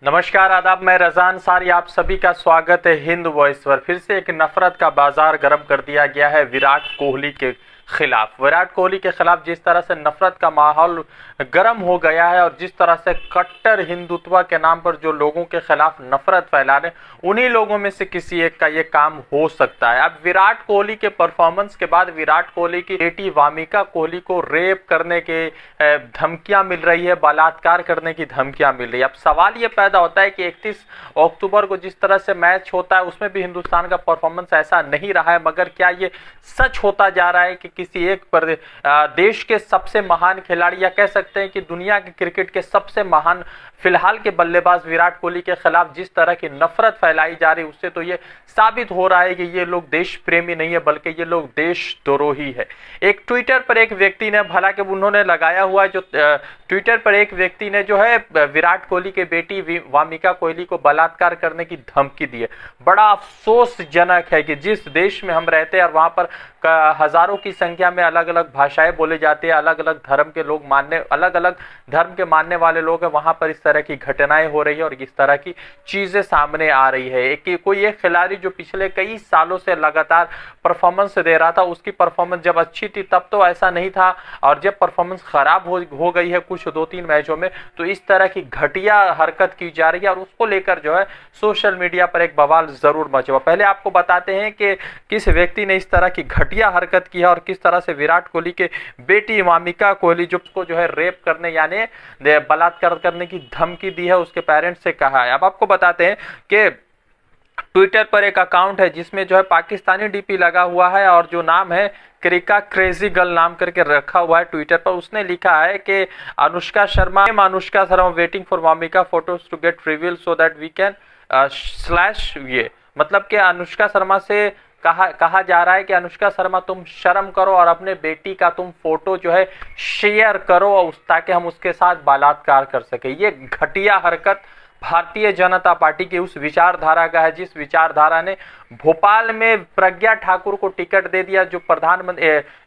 नमस्कार आदाब, मैं रज़ान सारी आप सभी का स्वागत है हिंद वॉइस पर। फिर से एक नफरत का बाजार गर्म कर दिया गया है विराट कोहली के खिलाफ। विराट कोहली के खिलाफ जिस तरह से नफरत का माहौल गर्म हो गया है और जिस तरह से कट्टर हिंदुत्व के नाम पर जो लोगों के खिलाफ नफरत फैला रहे, उन्हीं लोगों में से किसी एक का ये काम हो सकता है। अब विराट कोहली के परफॉर्मेंस के बाद विराट कोहली की बेटी वामिका कोहली को रेप करने के धमकियां मिल रही है, बलात्कार करने की धमकियां मिल रही है। अब सवाल ये पैदा होता है कि 31 अक्टूबर को जिस तरह से मैच होता है उसमें भी हिंदुस्तान का परफॉर्मेंस ऐसा नहीं रहा है, मगर क्या ये सच होता जा रहा है कि किसी एक देश के सबसे महान खिलाड़ी या कह सकते हैं कि दुनिया के क्रिकेट के सबसे महान फिलहाल के बल्लेबाज विराट कोहली के खिलाफ जिस तरह की नफरत फैलाई जा रही है, उससे तो ये साबित हो रहा है कि ये लोग देश प्रेमी नहीं है बल्कि ये लोग देशद्रोही है। एक ट्विटर पर एक व्यक्ति ने, भला कि उन्होंने लगाया हुआ है, जो ट्विटर पर एक व्यक्ति ने जो है विराट कोहली के बेटी वामिका कोहली को बलात्कार करने की धमकी दी है। बड़ा अफसोसजनक है कि जिस देश में हम रहते हैं और वहां पर हजारों की संख्या में अलग अलग भाषाएं बोली जाती है, अलग अलग धर्म के लोग अलग अलग धर्म के मानने वाले लोग हैं, वहां पर इस तरह की घटनाएं हो रही है और इस तरह की चीजें सामने आ रही है। कोई एक खिलाड़ी जो पिछले कई सालों से लगातार परफॉर्मेंस दे रहा था, उसकी परफॉर्मेंस जब अच्छी थी तब तो ऐसा नहीं था, और जब परफॉर्मेंस खराब हो गई है कुछ 2-3 मैचों में, तो इस तरह की घटिया हरकत की जा रही है और उसको लेकर जो है सोशल मीडिया पर एक बवाल जरूर मचा हुआ। पहले आपको बताते हैं कि किस व्यक्ति ने इस तरह की घटिया हरकत की है और किस तरह से विराट कोहली के बेटी वामिका कोहली जो है रेप करने यानी बलात्कार करने की धमकी दी है, उसके पेरेंट्स से कहा है। अब आपको बताते हैं कि ट्विटर पर एक अकाउंट है जिसमें जो है पाकिस्तानी डीपी लगा हुआ है और जो नाम है क्रिका क्रेजी गर्ल नाम करके रखा हुआ है ट्विटर पर। उसने लिखा है कि Anushka Sharma waiting for Vamika photos to get reveal so that we can slash ये, मतलब कि अनुष्का शर्मा से कहा जा रहा है कि अनुष्का शर्मा तुम शर्म करो और अपने बेटी का तुम फोटो जो है शेयर करो ताकि हम उसके साथ बलात्कार कर सके। ये घटिया हरकत भारतीय जनता पार्टी की उस विचारधारा का है जिस विचारधारा ने भोपाल में प्रज्ञा ठाकुर को टिकट दे दिया,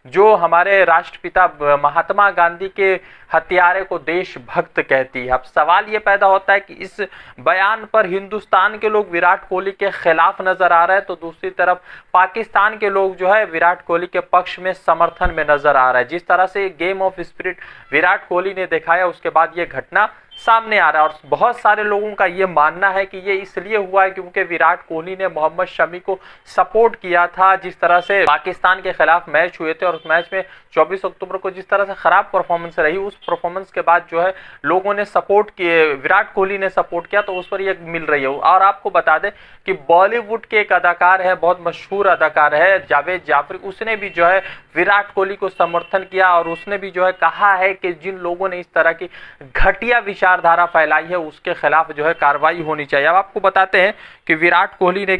जो हमारे राष्ट्रपिता महात्मा गांधी के हत्यारे को देशभक्त कहती है। अब सवाल ये पैदा होता है कि इस बयान पर हिंदुस्तान के लोग विराट कोहली के खिलाफ नजर आ रहे हैं, तो दूसरी तरफ पाकिस्तान के लोग जो है विराट कोहली के पक्ष में समर्थन में नजर आ रहा है। जिस तरह से game of spirit Virat Kohli ने दिखाया, उसके बाद ये घटना सामने आ रहा है। और बहुत सारे लोगों का ये मानना है कि ये इसलिए हुआ है क्योंकि विराट कोहली ने मोहम्मद शमी को सपोर्ट किया था। जिस तरह से पाकिस्तान के खिलाफ मैच हुए थे और उस मैच में 24 अक्टूबर को जिस तरह से खराब परफॉर्मेंस रही, उस परफॉर्मेंस के बाद जो है लोगों ने सपोर्ट किए, विराट कोहली ने सपोर्ट किया, तो उस पर ये मिल रही है। और आपको बता दें कि बॉलीवुड के एक अदाकार है, बहुत मशहूर अदाकार है जावेद जाफरी, उसने भी जो है विराट कोहली को समर्थन किया और उसने भी जो है कहा है कि जिन लोगों ने इस तरह की घटिया विचारधारा फैलाई है उसके खिलाफ जो है कार्रवाई होनी चाहिए। अब आपको बताते हैं कि विराट कोहली ने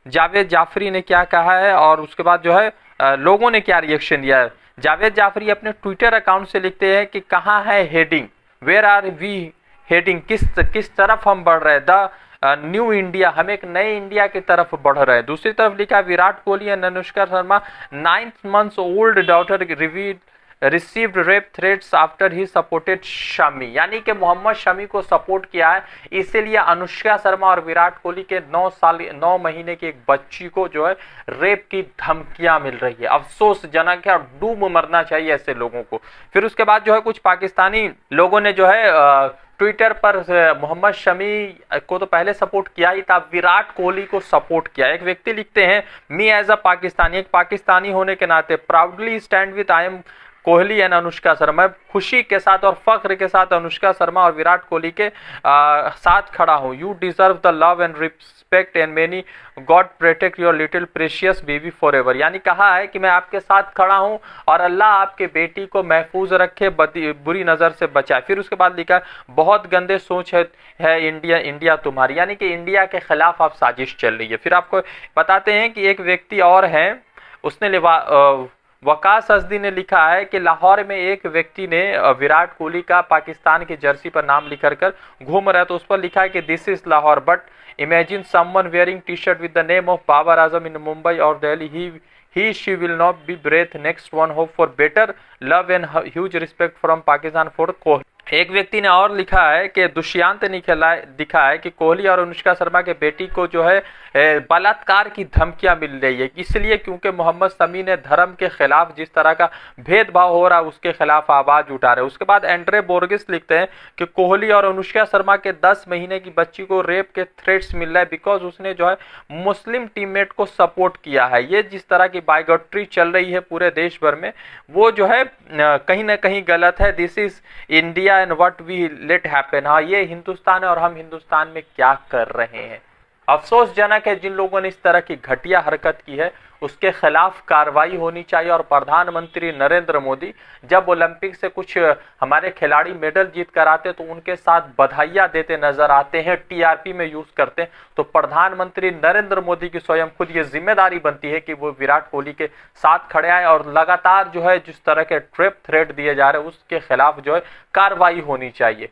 जावेद जाफरी ने क्या कहा है और उसके बाद जो है लोगों ने क्या रिएक्शन दिया है। जावेद जाफरी अपने ट्विटर अकाउंट से लिखते हैं कि कहाँ है heading, where are we heading, किस तरफ हम बढ़ रहे हैं, द न्यू इंडिया, हम एक नए इंडिया की तरफ बढ़ रहे हैं। दूसरी तरफ लिखा Virat Kohli and Anushka Sharma 9 months old daughter received rape threats after he supported Shami, यानी कि मोहम्मद शमी को सपोर्ट किया है, इसीलिए अनुष्का शर्मा और विराट कोहली के 9 महीने की एक बच्ची को जो है रेप की धमकियां मिल रही है। अफसोसजनक है और डूब मरना चाहिए ऐसे लोगों को। फिर उसके बाद जो है कुछ पाकिस्तानी लोगों ने जो है ट्विटर पर मोहम्मद शमी को तो पहले सपोर्ट किया ही था, विराट कोहली को सपोर्ट किया। एक व्यक्ति लिखते हैं मी एज अ पाकिस्तानी, एक पाकिस्तानी होने के नाते proudly stand with I am Kohli and Anushka Sharma, मैं खुशी के साथ और फख्र के साथ अनुष्का शर्मा और विराट कोहली के साथ खड़ा हूँ। You deserve the love and respect and many God protect your little precious baby for ever, यानी कहा है कि मैं आपके साथ खड़ा हूँ और अल्लाह आपके बेटी को महफूज रखे, बुरी नज़र से बचाए। फिर उसके बाद लिखा बहुत गंदे सोच है इंडिया तुम्हारी, यानी कि इंडिया के खिलाफ आप साजिश चल रही है। फिर आपको बताते हैं कि एक व्यक्ति और हैं, उसने वकास असदी ने लिखा है कि लाहौर में एक व्यक्ति ने विराट कोहली का पाकिस्तान की जर्सी पर नाम लिख कर घूम रहा है, तो उस पर लिखा है कि this is Lahore but imagine someone wearing T shirt with the name of Babar Azam in Mumbai और Delhi, he she will not be breath next one hope for better love and huge respect from Pakistan for Kohli। एक व्यक्ति ने और लिखा है कि दुष्यंत ने दिखा है कि कोहली और अनुष्का शर्मा के बेटी को जो है बलात्कार की धमकियां मिल रही है, इसलिए क्योंकि मोहम्मद शमी ने धर्म के खिलाफ जिस तरह का भेदभाव हो रहा है उसके खिलाफ आवाज उठा रहे हैं। उसके बाद एंड्रे बोर्गिस लिखते हैं कि कोहली और अनुष्का शर्मा के 10 महीने की बच्ची को रेप के थ्रेट्स मिल रहा है बिकॉज उसने जो है मुस्लिम टीममेट को सपोर्ट किया है। ये जिस तरह की बाइगोट्री चल रही है पूरे देश भर में, वो जो है कहीं ना कहीं गलत है। This is India and what we let happen. हाँ, ये हिंदुस्तान है और हम हिंदुस्तान में क्या कर रहे हैं। अफसोसजनक है जिन लोगों ने इस तरह की घटिया हरकत की है उसके खिलाफ कार्रवाई होनी चाहिए। और प्रधानमंत्री नरेंद्र मोदी जब ओलंपिक से कुछ हमारे खिलाड़ी मेडल जीत कर आते तो उनके साथ बधाइयां देते नजर आते हैं, टीआरपी में यूज करते हैं, तो प्रधानमंत्री नरेंद्र मोदी की स्वयं खुद ये जिम्मेदारी बनती है कि वो विराट कोहली के साथ खड़े आए और लगातार जो है जिस तरह के ट्रिप थ्रेट दिए जा रहे हैं उसके खिलाफ जो है कार्रवाई होनी चाहिए।